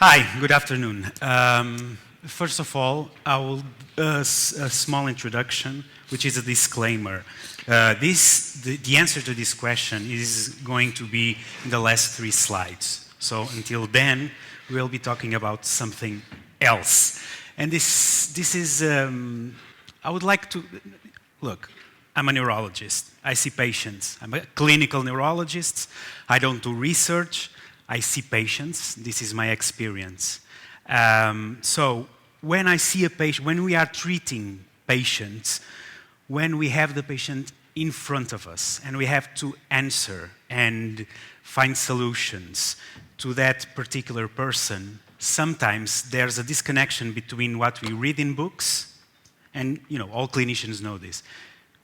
Hi, good afternoon. First of all, I will a small introduction, which is a disclaimer. The answer to this question is going to be in the last 3 slides. So until then, we'll be talking about something else. And this is, I would like to, look, I'm a neurologist. I see patients. I'm a clinical neurologist. I don't do research. I see patients. This is my experience. So when I see a patient, when we are treating patients, when we have the patient in front of us and we have to answer and find solutions to that particular person, sometimes there's a disconnection between what we read in books, and all clinicians know this.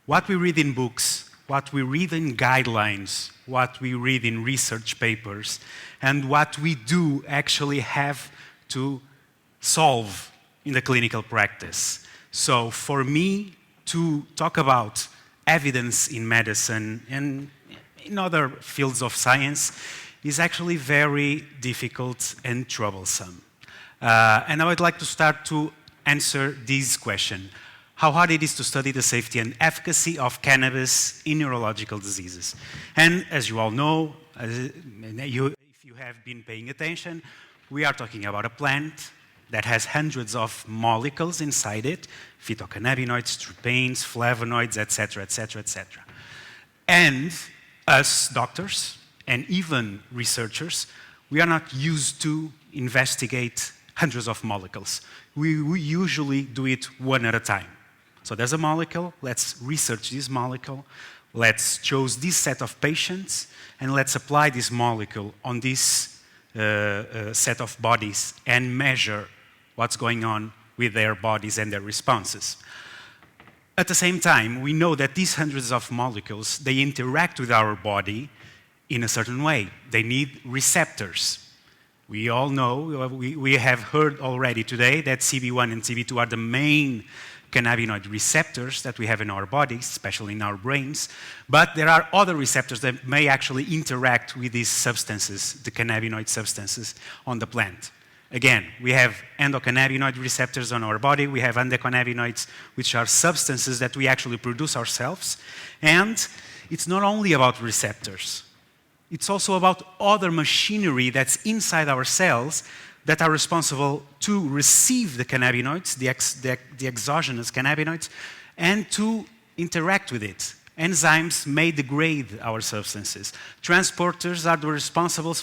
What we read in books, what we read in guidelines, what we read in research papers, and what we do actually have to solve in the clinical practice. So for me to talk about evidence in medicine and in other fields of science is actually very difficult and troublesome. And I would like to start to answer this question: how hard it is to study the safety and efficacy of cannabis in neurological diseases. And as you all know, if you have been paying attention, we are talking about a plant that has hundreds of molecules inside it: phytocannabinoids, terpenes, flavonoids, etc., etc., etc. And us doctors, and even researchers, we are not used to investigate hundreds of molecules. We usually do it one at a time. So there's a molecule, let's research this molecule, let's choose this set of patients, and let's apply this molecule on this set of bodies and measure what's going on with their bodies and their responses. At the same time, we know that these hundreds of molecules, they interact with our body in a certain way. They need receptors. We all know, we have heard already today that CB1 and CB2 are the main cannabinoid receptors that we have in our bodies, especially in our brains. But there are other receptors that may actually interact with these substances, the cannabinoid substances on the plant. Again, we have endocannabinoid receptors on our body. We have endocannabinoids, which are substances that we actually produce ourselves. And it's not only about receptors. It's also about other machinery that's inside our cells that are responsible to receive the cannabinoids, the exogenous cannabinoids, and to interact with it. Enzymes may degrade our substances. Transporters are the responsibles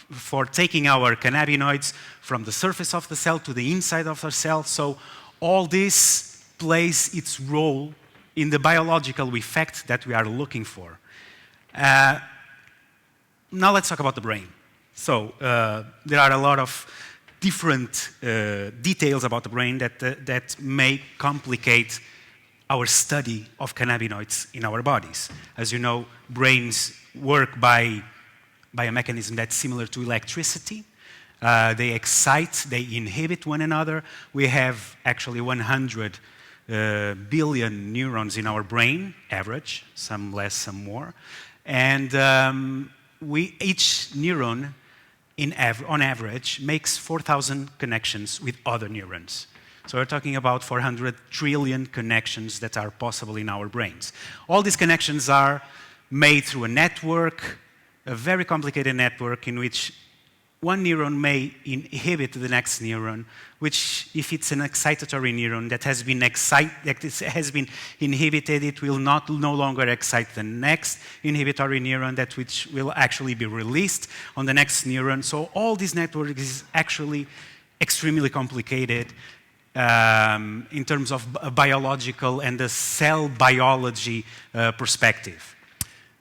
for taking our cannabinoids from the surface of the cell to the inside of the cell. So all this plays its role in the biological effect that we are looking for. Now let's talk about the brain. So there are a lot of different details about the brain that may complicate our study of cannabinoids in our bodies. As you know, brains work by a mechanism that's similar to electricity. They excite, they inhibit one another. We have actually 100 billion neurons in our brain, average, some less, some more. And each neuron, on average, makes 4,000 connections with other neurons. So we're talking about 400 trillion connections that are possible in our brains. All these connections are made through a network, a very complicated network in which one neuron may inhibit the next neuron, which, if it's an excitatory neuron that has been inhibited, it will no longer excite the next inhibitory neuron, which will actually be released on the next neuron. So all this network is actually extremely complicated in terms of biological and the cell biology perspective.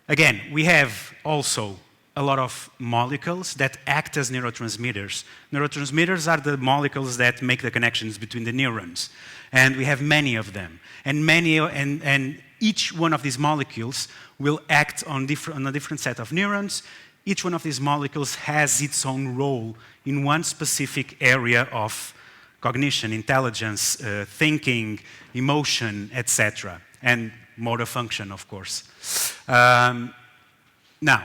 Again, we have also a lot of molecules that act as neurotransmitters. Neurotransmitters are the molecules that make the connections between the neurons. And we have many of them. And each one of these molecules will act on a different set of neurons. Each one of these molecules has its own role in one specific area of cognition, intelligence, thinking, emotion, etc. And motor function, of course. Now,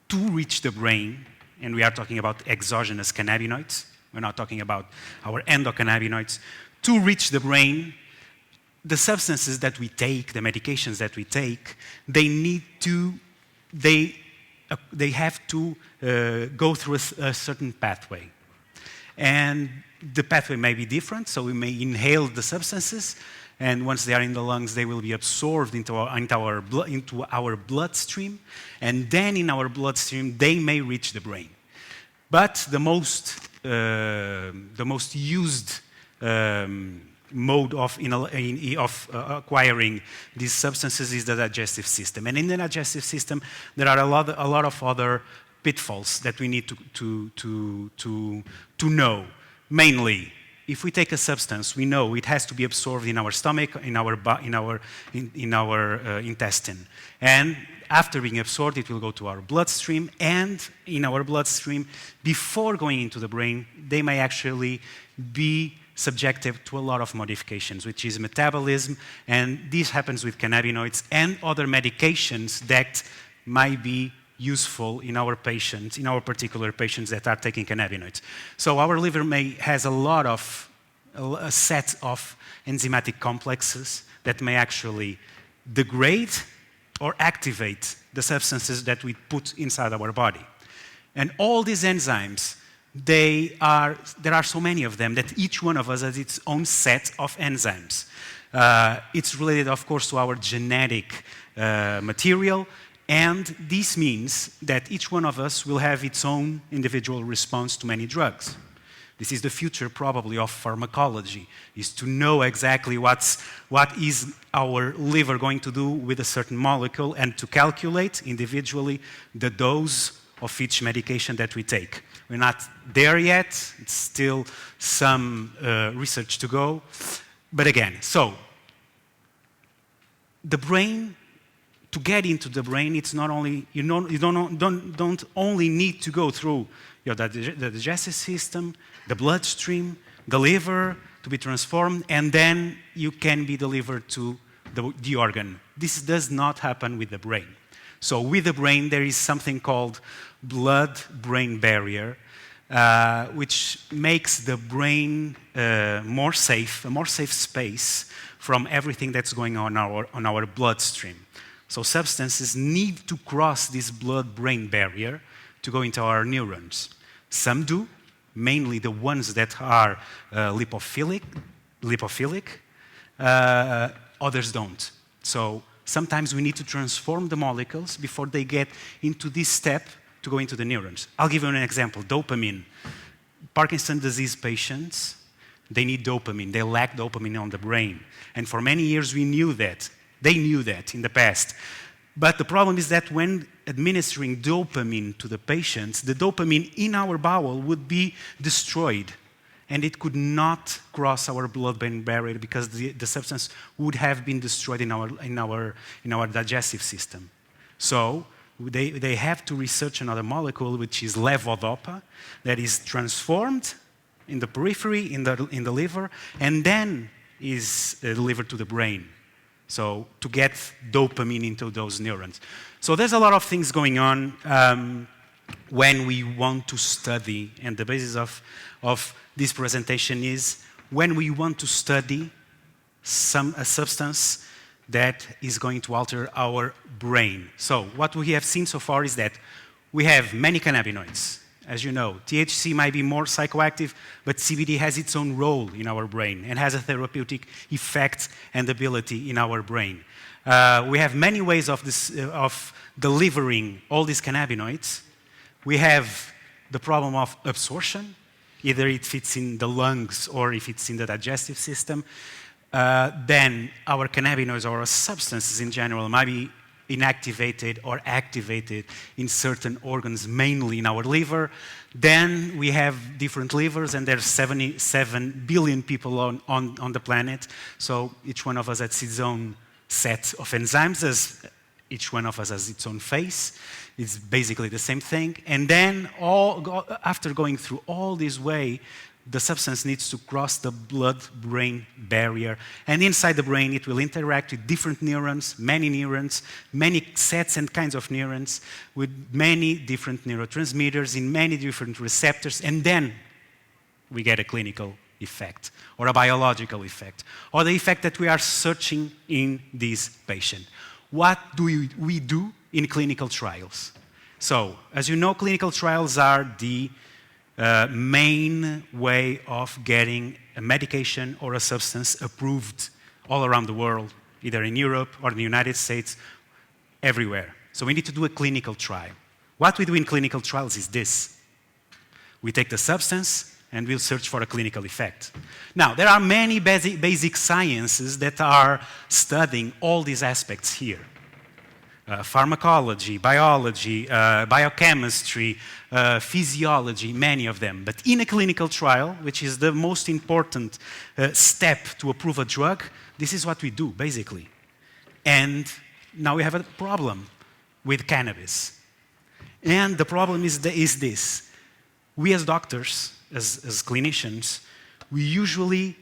to reach the brain and we are talking about exogenous cannabinoids, we're not talking about our endocannabinoids, to reach the brain, the substances that we take, the medications that we take, they have to go through a certain pathway. And the pathway may be different, so we may inhale the substances, and once they are in the lungs, they will be absorbed into our bloodstream, and then in our bloodstream, they may reach the brain. But the most used mode of acquiring these substances is the digestive system. And in the digestive system, there are a lot of other pitfalls that we need to know. Mainly, if we take a substance, we know it has to be absorbed in our stomach, in our intestine. And after being absorbed, it will go to our bloodstream, and in our bloodstream, before going into the brain, they may actually be subjected to a lot of modifications, which is metabolism, and this happens with cannabinoids and other medications that might be useful in our patients, in our particular patients that are taking cannabinoids. So our liver has a set of enzymatic complexes that may actually degrade or activate the substances that we put inside our body. And all these enzymes, there are so many of them that each one of us has its own set of enzymes. It's related, of course, to our genetic material, and this means that each one of us will have its own individual response to many drugs. This is the future, probably, of pharmacology, is to know exactly what is our liver going to do with a certain molecule and to calculate individually the dose of each medication that we take. We're not there yet. It's still some research to go. But again, so the brain, to get into the brain, it's not only, you don't only need to go through the digestive system, the bloodstream, the liver to be transformed, and then you can be delivered to the organ. This does not happen with the brain. So with the brain, there is something called blood-brain barrier, which makes the brain a more safe space from everything that's going on our bloodstream. So substances need to cross this blood-brain barrier to go into our neurons. Some do, mainly the ones that are lipophilic, others don't. So sometimes we need to transform the molecules before they get into this step to go into the neurons. I'll give you an example, dopamine. Parkinson's disease patients, they need dopamine. They lack dopamine on the brain. And for many years we knew that. They knew that in the past. But the problem is that when administering dopamine to the patients, the dopamine in our bowel would be destroyed. And it could not cross our blood-brain barrier because the substance would have been destroyed in our digestive system. So they have to research another molecule, which is levodopa, that is transformed in the periphery, in the liver, and then is delivered to the brain. So to get dopamine into those neurons. So there's a lot of things going on when we want to study, and the basis of this presentation is when we want to study a substance that is going to alter our brain. So what we have seen so far is that we have many cannabinoids. As you know, THC might be more psychoactive, but CBD has its own role in our brain and has a therapeutic effect and ability in our brain. We have many ways of delivering all these cannabinoids. We have the problem of absorption, either it fits in the lungs or if it's in the digestive system. Then our cannabinoids or our substances in general might be inactivated or activated in certain organs, mainly in our liver. Then we have different livers, and there's 77 billion people on the planet. So each one of us has its own set of enzymes, as each one of us has its own face. It's basically the same thing. And then after going through all this way, the substance needs to cross the blood-brain barrier, and inside the brain it will interact with different neurons, many sets and kinds of neurons, with many different neurotransmitters in many different receptors, and then we get a clinical effect, or a biological effect, or the effect that we are searching in this patient. What do we do in clinical trials? So, as you know, clinical trials are the main way of getting a medication or a substance approved all around the world, either in Europe or in the United States, everywhere. So we need to do a clinical trial. What we do in clinical trials is this. We take the substance and we'll search for a clinical effect. Now, there are many basic sciences that are studying all these aspects here. Pharmacology, biology, biochemistry, physiology, many of them. But in a clinical trial, which is the most important step to approve a drug, this is what we do, basically. And now we have a problem with cannabis. And the problem is this. We as doctors, as clinicians, we usually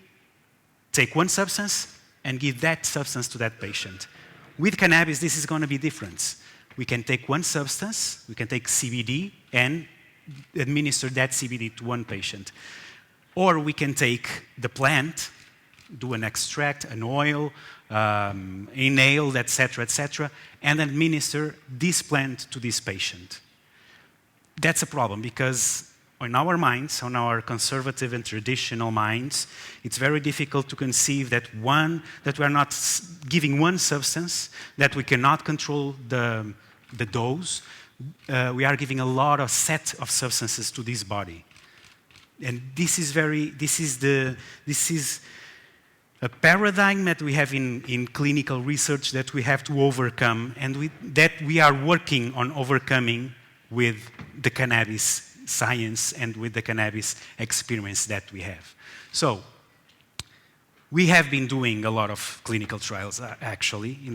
take one substance and give that substance to that patient. With cannabis, this is going to be different. We can take one substance, we can take CBD, and administer that CBD to one patient. Or we can take the plant, do an extract, an oil, inhale, etc., and administer this plant to this patient. That's a problem because in our minds, on our conservative and traditional minds, it's very difficult to conceive that we are not giving one substance, that we cannot control the dose. We are giving a lot of set of substances to this body. And this is a paradigm that we have in clinical research that we have to overcome, and that we are working on overcoming with the cannabis science and with the cannabis experience that we have. So, we have been doing a lot of clinical trials actually in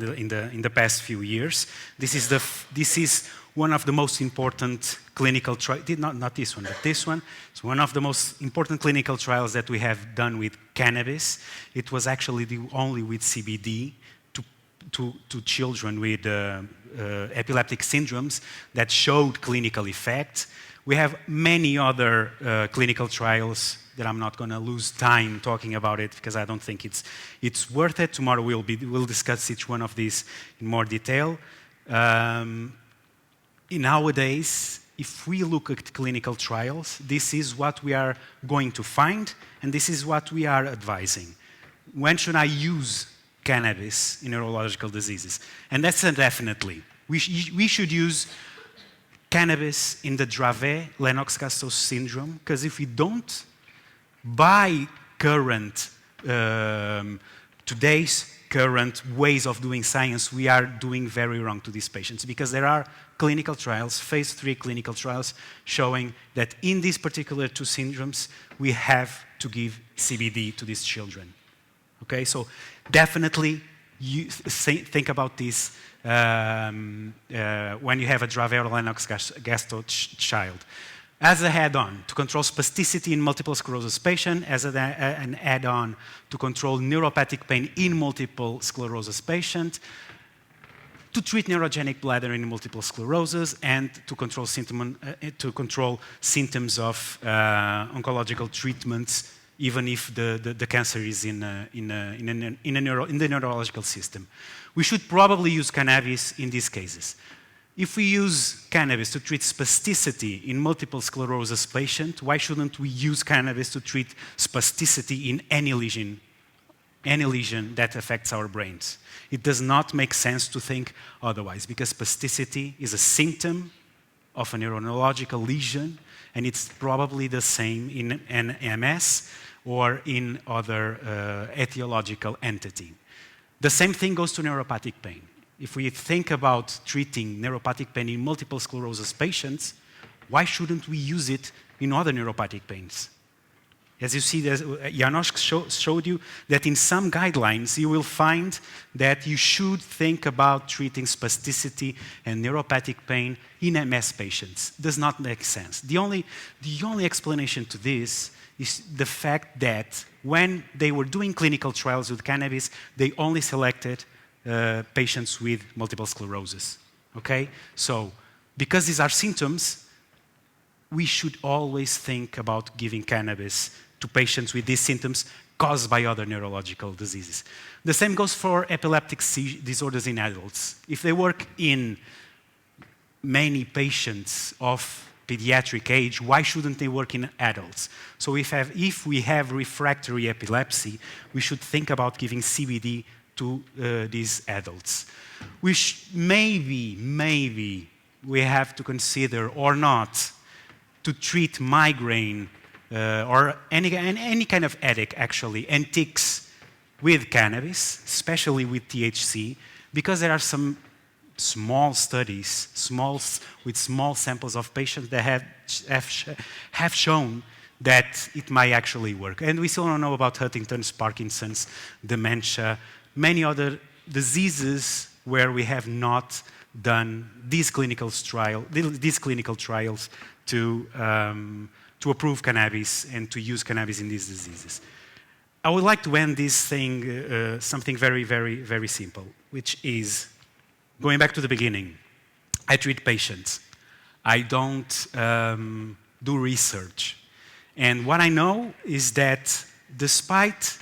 the past few years. This is one of the most important clinical trials, not this one, but this one. It's one of the most important clinical trials that we have done with cannabis. It was actually only with CBD to children with epileptic syndromes that showed clinical effect. We have many other clinical trials that I'm not going to lose time talking about it because I don't think it's worth it. Tomorrow we'll discuss each one of these in more detail. Nowadays, if we look at clinical trials, this is what we are going to find, and this is what we are advising. When should I use cannabis in neurological diseases? And that's a definitely. We should use cannabis in the Dravet-Lennox-Gastaut syndrome, because if we don't, by today's current ways of doing science, we are doing very wrong to these patients, because there are clinical trials, phase 3 clinical trials, showing that in these particular two syndromes, we have to give CBD to these children. Okay, so definitely think about this when you have a Dravet or Lennox-Gastaut child. As a add-on to control spasticity in multiple sclerosis patient, as an add-on to control neuropathic pain in multiple sclerosis patient, to treat neurogenic bladder in multiple sclerosis, and to control symptoms of oncological treatments, even if the cancer is in the neurological system. We should probably use cannabis in these cases. If we use cannabis to treat spasticity in multiple sclerosis patient, why shouldn't we use cannabis to treat spasticity in any lesion that affects our brains? It does not make sense to think otherwise, because spasticity is a symptom of a neurological lesion, and it's probably the same in an MS or in other etiological entity. The same thing goes to neuropathic pain. If we think about treating neuropathic pain in multiple sclerosis patients, why shouldn't we use it in other neuropathic pains? As you see, Janos showed you that in some guidelines, you will find that you should think about treating spasticity and neuropathic pain in MS patients. Does not make sense. The only explanation to this is the fact that when they were doing clinical trials with cannabis, they only selected patients with multiple sclerosis. Okay? So, because these are symptoms, we should always think about giving cannabis to patients with these symptoms caused by other neurological diseases. The same goes for epileptic disorders in adults. If they work in many patients of pediatric age, why shouldn't they work in adults? So if we have refractory epilepsy, we should think about giving CBD to these adults. Maybe we have to consider or not to treat migraine or any kind of headache, actually, and tics with cannabis, especially with THC, because there are some small studies, with small samples of patients that have shown that it might actually work. And we still don't know about Huntington's, Parkinson's, dementia, many other diseases where we have not done these clinical trials to approve cannabis and to use cannabis in these diseases. I would like to end this thing something very, very, very simple, which is going back to the beginning. I treat patients. I don't do research. And what I know is that despite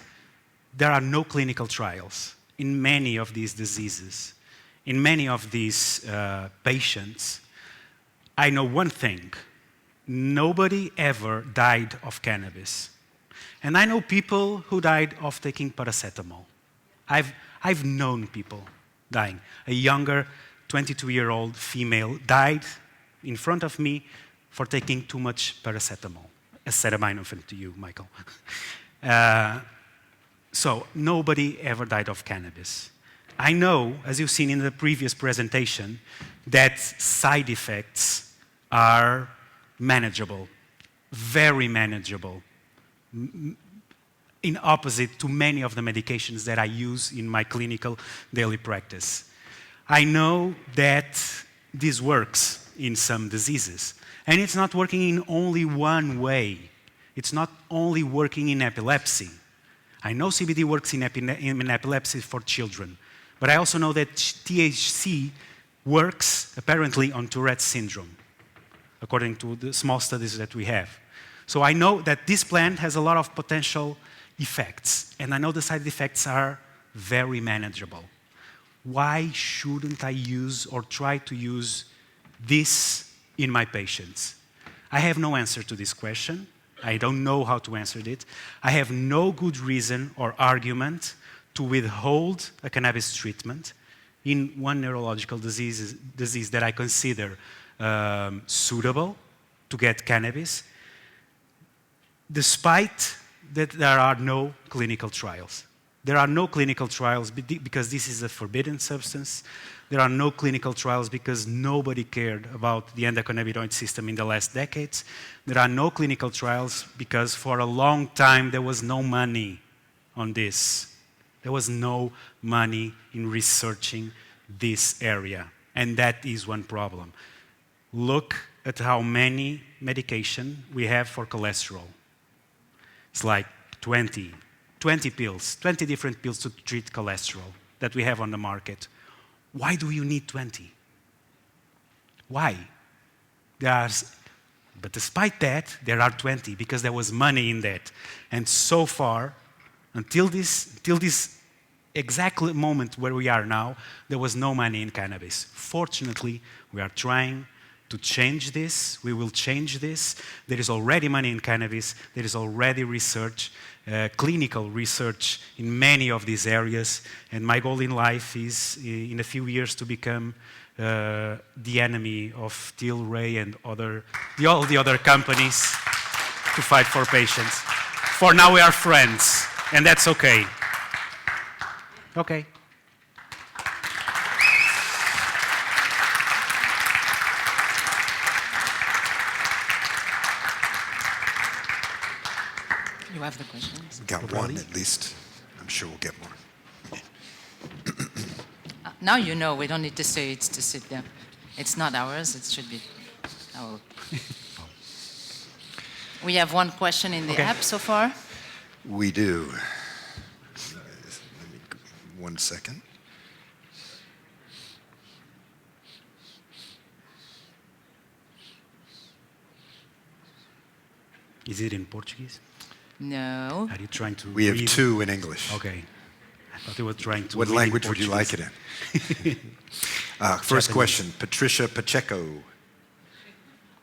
there are no clinical trials in many of these diseases, in many of these patients, I know one thing. Nobody ever died of cannabis. And I know people who died of taking paracetamol. I've known people dying. A younger 22-year-old female died in front of me for taking too much paracetamol. Acetaminophen to you, Michael. So nobody ever died of cannabis. I know, as you've seen in the previous presentation, that side effects are manageable, very manageable, in opposite to many of the medications that I use in my clinical daily practice. I know that this works in some diseases, and it's not working in only one way. It's not only working in epilepsy. I know CBD works in epilepsy for children, but I also know that THC works apparently on Tourette's syndrome, according to the small studies that we have. So I know that this plant has a lot of potential effects, and I know the side effects are very manageable. Why shouldn't I use or try to use this in my patients? I have no answer to this question. I don't know how to answer it. I have no good reason or argument to withhold a cannabis treatment in one neurological disease that I consider suitable to get cannabis, despite that there are no clinical trials. There are no clinical trials because this is a forbidden substance. There are no clinical trials because nobody cared about the endocannabinoid system in the last decades. There are no clinical trials because for a long time there was no money on this. There was no money in researching this area, and that is one problem. Look at how many medication we have for cholesterol. It's like 20 pills, 20 different pills to treat cholesterol that we have on the market. Why do you need 20? Why? But despite that, there are 20 because there was money in that. And so far, until this exact moment where we are now, there was no money in cannabis. Fortunately, we are trying to change this. We will change this. There is already money in cannabis. There is already research, clinical research in many of these areas. And my goal in life is, in a few years, to become the enemy of Tilray and all the other companies to fight for patients. For now, we are friends, and that's okay. Okay. You have the questions? We got one at least. I'm sure we'll get more. Now you know, we don't need to say it's to sit there. It's not ours, it should be our. We have one question in the Okay. app so far. We do. Let me, 1 second. Is it in Portuguese? No. Are you trying to We have read? 2 in English. Okay. I thought you were trying to What read in language would you like it Portuguese. in? First Japanese. question, Patricia Pacheco.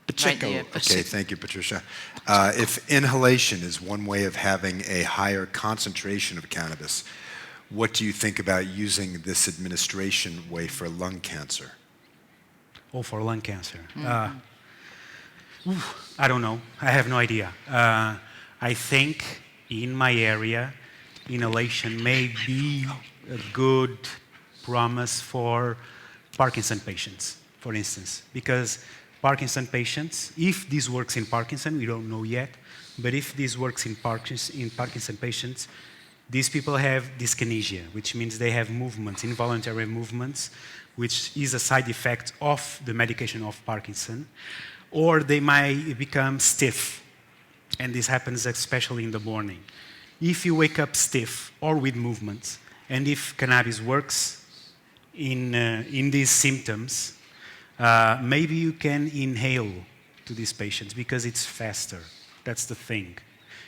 Pacheco. there, Okay, Pacheco. thank you, Patricia. If inhalation is one way of having a higher concentration of cannabis, what do you think about using this administration way for lung cancer? Oh, for lung cancer. I don't know. I have no idea. I think in my area, inhalation may be a good promise for Parkinson patients, for instance, because Parkinson patients, if this works in Parkinson, we don't know yet, but if this works in Parkinson patients, these people have dyskinesia, which means they have movements, involuntary movements, which is a side effect of the medication of Parkinson, or they might become stiff, and this happens especially in the morning. If you wake up stiff or with movements, and if cannabis works in these symptoms, maybe you can inhale to these patients because it's faster. That's the thing.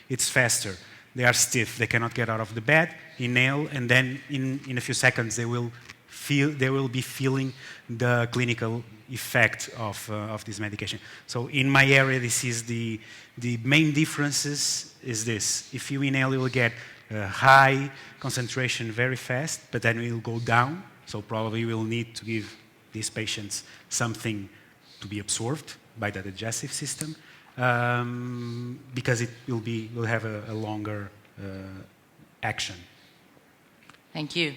It's faster. They are stiff. They cannot get out of the bed, inhale, and then in a few seconds they will be feeling the clinical effect of this medication. So in my area, this is the main differences is this. If you inhale, you will get a high concentration very fast, but then it will go down. So probably you will need to give these patients something to be absorbed by the digestive system, because it will have a longer action. Thank you.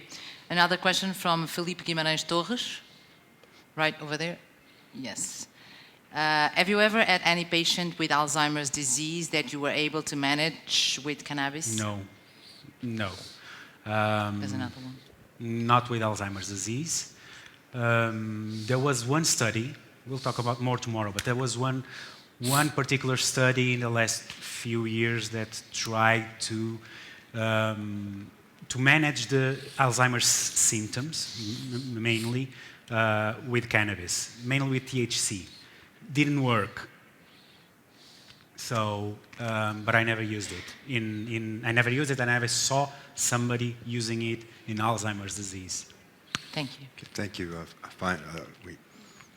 Another question from Felipe Guimarães Torres, right over there. Yes. Have you ever had any patient with Alzheimer's disease that you were able to manage with cannabis? No. There's another one. Not with Alzheimer's disease. There was one study, we'll talk about more tomorrow, but there was one particular study in the last few years that tried to manage the Alzheimer's symptoms, mainly with cannabis, mainly with THC. Didn't work. So, but I never used it. I never used it, and I never saw somebody using it in Alzheimer's disease. Thank you. Okay, thank you. A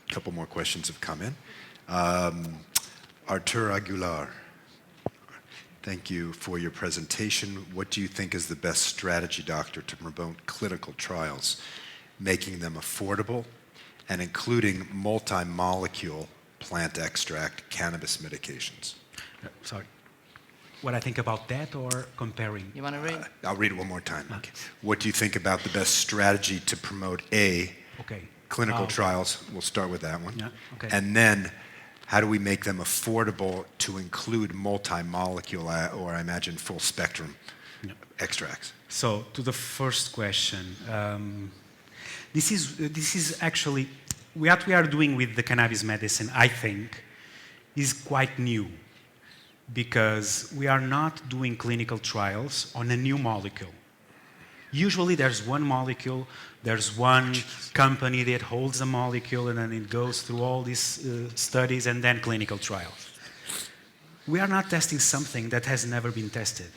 couple more questions have come in. Artur Aguilar, thank you for your presentation. What do you think is the best strategy, doctor, to promote clinical trials, making them affordable and including multi-molecule plant extract cannabis medications? Sorry. What I think about that or comparing? You want to read? I'll read it one more time. Okay. What do you think about the best strategy to promote clinical Okay. trials? We'll start with that one. Yeah, okay. And then, how do we make them affordable to include multi-molecule or I imagine full spectrum extracts? So to the first question, this is actually what we are doing with the cannabis medicine, I think, is quite new, because we are not doing clinical trials on a new molecule. Usually there's one molecule, there's one company that holds a molecule, and then it goes through all these studies and then clinical trials. We are not testing something that has never been tested.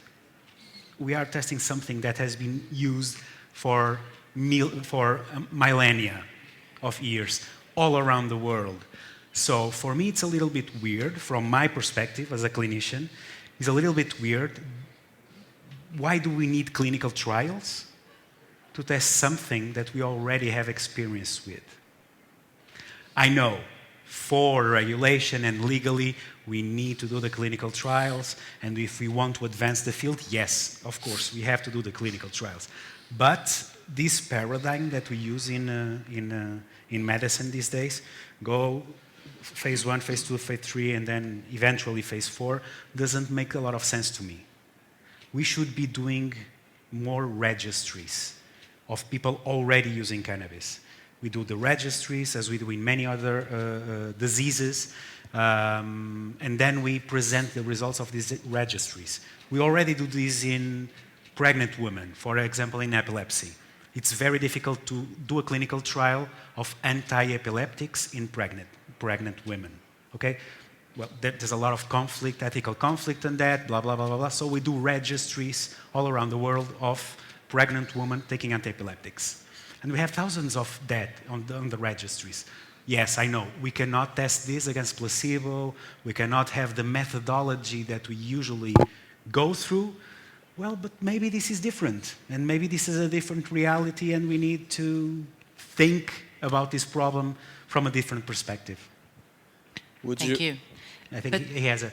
We are testing something that has been used for millennia of years all around the world. So for me, it's a little bit weird, from my perspective as a clinician, it's a little bit weird. Why do we need clinical trials to test something that we already have experience with? I know, for regulation and legally, we need to do the clinical trials, and if we want to advance the field, yes, of course, we have to do the clinical trials. But this paradigm that we use in medicine these days, go phase 1, phase 2, phase 3, and then eventually phase 4, doesn't make a lot of sense to me. We should be doing more registries of people already using cannabis. we do the registries, as we do in many other diseases, and then we present the results of these registries. We already do this in pregnant women, for example, in epilepsy. It's very difficult to do a clinical trial of anti-epileptics in pregnant women, okay? Well, there's a lot of conflict, ethical conflict on that, blah, blah, blah, blah, blah. So we do registries all around the world of pregnant women taking anti-epileptics. And we have thousands of that on the registries. Yes, I know, we cannot test this against placebo, we cannot have the methodology that we usually go through. Well, but maybe this is different, and maybe this is a different reality, and we need to think about this problem from a different perspective. Thank you. I think he has a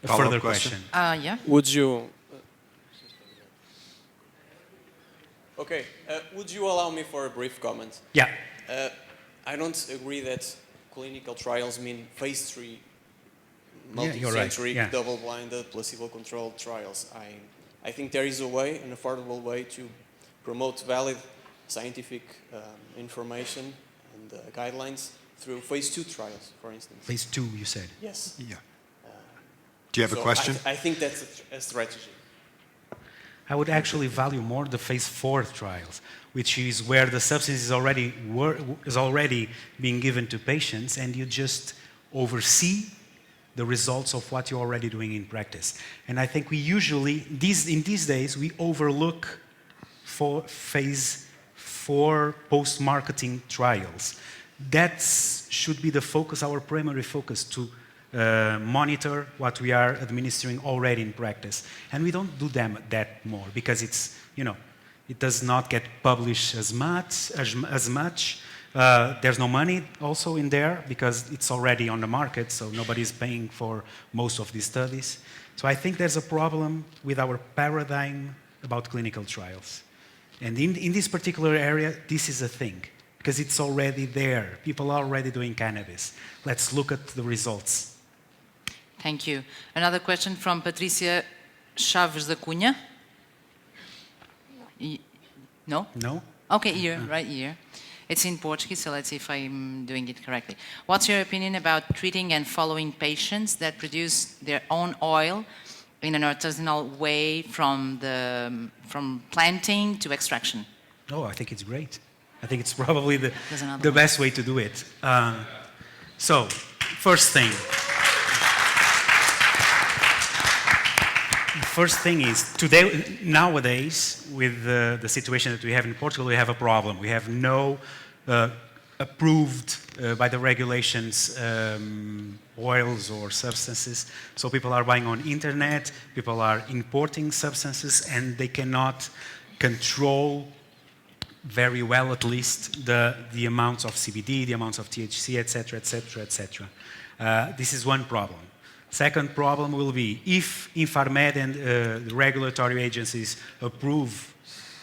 Follow-up further question. Yeah. Would you... Okay, would you allow me for a brief comment? Yeah. I don't agree that clinical trials mean phase 3, you're right. multi-centric, Yeah. double-blinded, placebo-controlled trials. I think there is a way, an affordable way, to promote valid scientific information and guidelines through phase 2 trials, for instance. Phase 2, you said. Yes. Yeah. Do you have a So question? I think that's a strategy. I would actually value more the phase 4 trials, which is where the substance is already being given to patients, and you just oversee the results of what you're already doing in practice. And I think we usually, in these days, we overlook for phase 4 post-marketing trials. That should be the focus, our primary focus, to monitor what we are administering already in practice. And we don't do that more because it's, it does not get published as much. There's no money also in there because it's already on the market, so nobody's paying for most of these studies. So I think there's a problem with our paradigm about clinical trials. And in this particular area, this is a thing, because it's already there. People are already doing cannabis. Let's look at the results. Thank you. Another question from Patricia Chaves da Cunha. No? No? Okay, here, right here. It's in Portuguese, so let's see if I'm doing it correctly. What's your opinion about treating and following patients that produce their own oil in an artisanal way from planting to extraction? Oh, I think it's great. I think it's probably There's another the one. best way to do it. So, first thing. First thing is, nowadays, with the situation that we have in Portugal, we have a problem. We have no approved by the regulations oils or substances. So people are buying on internet, people are importing substances, and they cannot control very well, at least, the amounts of CBD, the amounts of THC, etc., etc., etc. This is one problem. Second problem will be if Infarmed and the regulatory agencies approve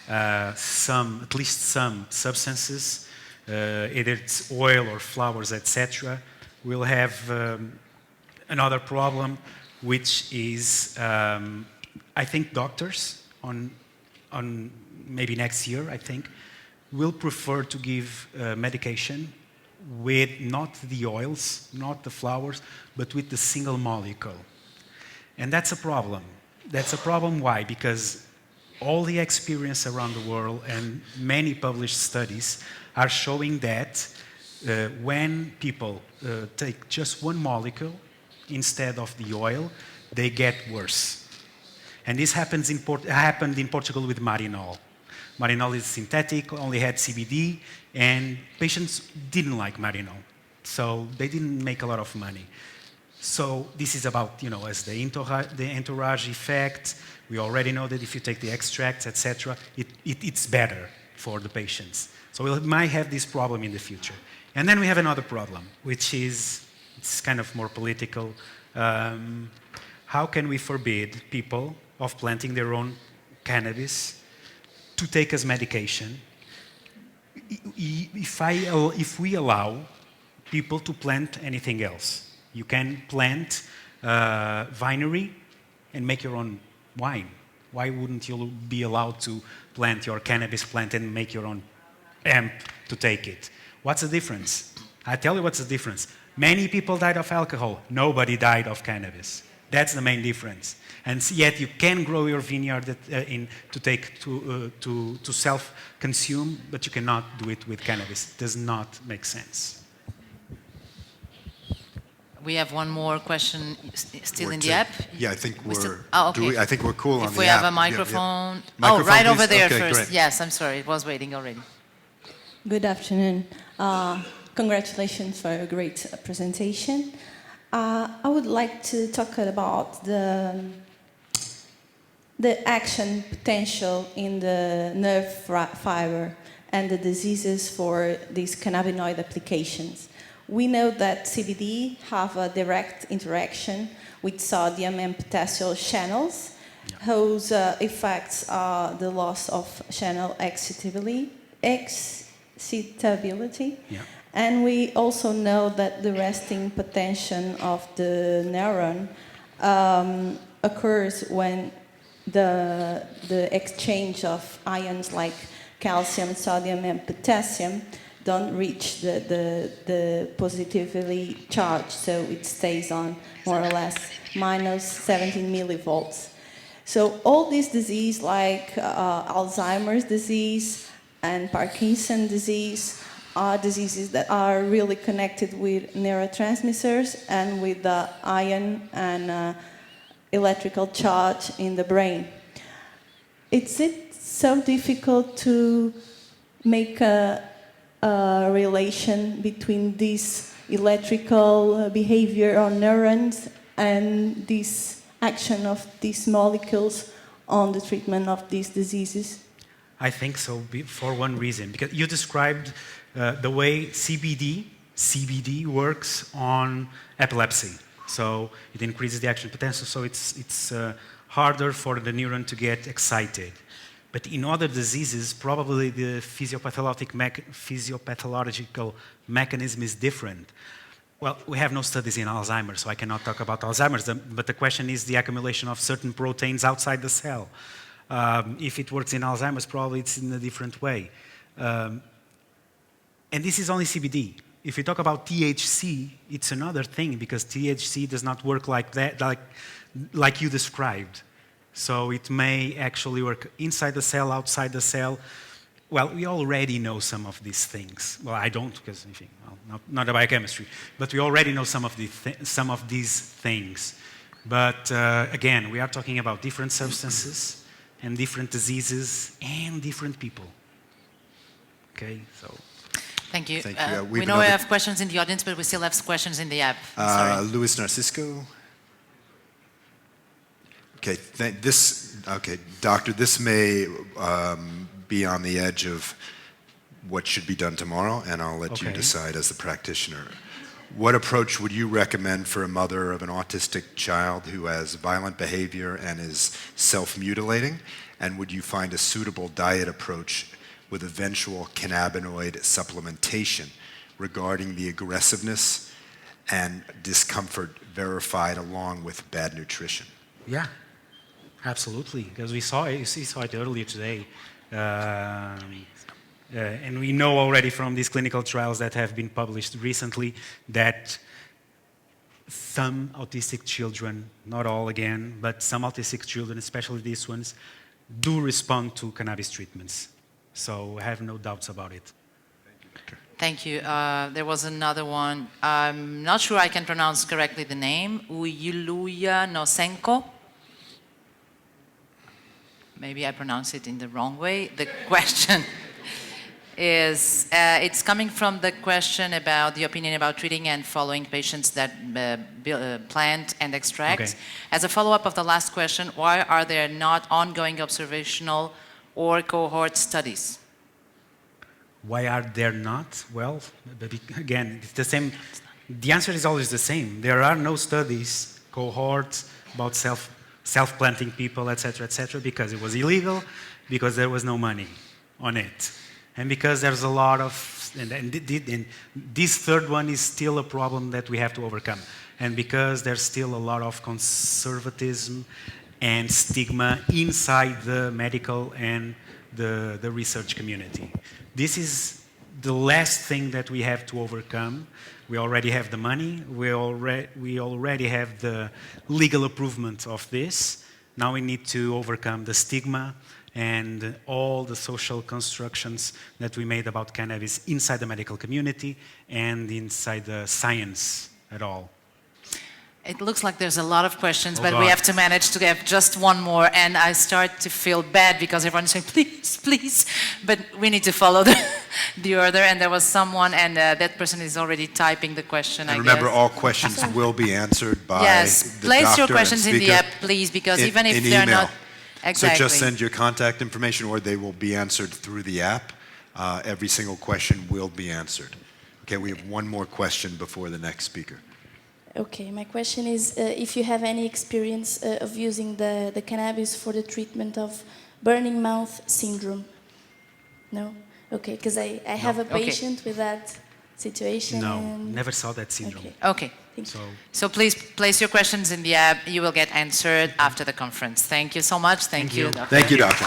at least some substances, either it's oil or flowers, etc., we'll have another problem, which is, I think doctors on maybe next year, I think, will prefer to give medication with not the oils, not the flowers, but with the single molecule. And that's a problem. That's a problem, why? Because all the experience around the world and many published studies are showing that when people take just one molecule instead of the oil, they get worse. And this happened in Portugal with Marinol. Marinol is synthetic, only had CBD, and patients didn't like Marinol. So they didn't make a lot of money. So this is about, as the entourage effect. We already know that if you take the extracts, etc., it's better for the patients. So we might have this problem in the future. And then we have another problem, which is, it's kind of more political. How can we forbid people of planting their own cannabis to take as medication if we allow people to plant anything else? You can plant vinery and make your own wine. Why wouldn't you be allowed to plant your cannabis plant and make your own hemp to take it? What's the difference? I tell you what's the difference. Many people died of alcohol. Nobody died of cannabis. That's the main difference. And yet you can grow your vineyard to self-consume, but you cannot do it with cannabis. It does not make sense. We have one more question still Or in two. the app. Yeah, I think okay. I think we're cool on the app. If we have a microphone. Yeah. Microphone, right please. over there Okay, first. great. Yes, I'm sorry, it was waiting already. Good afternoon. Congratulations for a great presentation. I would like to talk about the action potential in the nerve fiber and the diseases for these cannabinoid applications. We know that CBD have a direct interaction with sodium and potassium channels, whose effects are the loss of channel excitability. Yeah. And we also know that the resting potential of the neuron occurs when the exchange of ions like calcium, sodium, and potassium don't reach the positively charged, so it stays on more or less minus 17 millivolts. So all these diseases like Alzheimer's disease and Parkinson's disease are diseases that are really connected with neurotransmitters and with the ion and electrical charge in the brain. Is it so difficult to make a relation between this electrical behavior on neurons and this action of these molecules on the treatment of these diseases? I think so, for one reason. Because you described the way CBD works on epilepsy. So it increases the action potential, so it's harder for the neuron to get excited. But in other diseases, probably the physiopathological mechanism is different. Well, we have no studies in Alzheimer's, so I cannot talk about Alzheimer's, but the question is the accumulation of certain proteins outside the cell. If it works in Alzheimer's, probably it's in a different way. And this is only CBD. If you talk about THC, it's another thing, because THC does not work like that, like you described. So it may actually work inside the cell, outside the cell. Well, we already know some of these things. Well, I don't, because not a biochemistry, but we already know some of these things. But again, we are talking about different substances and different diseases and different people. Okay, so. Thank you. Thank you. We know we have questions in the audience, but we still have questions in the app. Sorry. Luis Narcisco. Okay, doctor, this may be on the edge of what should be done tomorrow, and I'll let you decide as the practitioner. What approach would you recommend for a mother of an autistic child who has violent behavior and is self-mutilating? And would you find a suitable diet approach with eventual cannabinoid supplementation regarding the aggressiveness and discomfort verified along with bad nutrition? Yeah, absolutely, because we saw it earlier today. And we know already from these clinical trials that have been published recently that some autistic children, not all again, but some autistic children, especially these ones, do respond to cannabis treatments. So I have no doubts about it. Thank you. There was another one. I'm not sure I can pronounce correctly the name. Uyuluya Nosenko. Maybe I pronounce it in the wrong way. The question is, it's coming from the question about the opinion about treating and following patients that plant and extract. Okay. As a follow-up of the last question, why are there not ongoing observational or cohort studies? Why are there not? Well, again, it's the same. The answer is always the same. There are no studies, cohorts about self-planting people, etc., because it was illegal, because there was no money on it, and because there's a lot of, and this third one is still a problem that we have to overcome, and because there's still a lot of conservatism and stigma inside the medical and the research community. This is the last thing that we have to overcome. We already have the money, we already have the legal approval of this. Now we need to overcome the stigma and all the social constructions that we made about cannabis inside the medical community and inside the science at all. It looks like there's a lot of questions, Oh, but God. we have to manage to have just one more, and I start to feel bad because everyone's saying, please, please, but we need to follow the order, and there was someone, and that person is already typing the question, And I remember, guess. all questions will be answered by Yes, the place doctor your questions and in the speaker app, please, because in- even if in they're email. not... Exactly. So just send your contact information, or they will be answered through the app. Every single question will be answered. Okay, we have one more question before the next speaker. Okay, my question is if you have any experience of using the cannabis for the treatment of burning mouth syndrome. No? Okay, because I have a Okay. patient with that situation. No, and never saw that syndrome. Okay. Okay. Thank you. So please place your questions in the app. You will get answered after the conference. Thank you so much. Thank you, you. Dr. Thank you, doctor.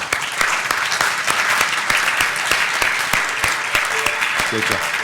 Good job.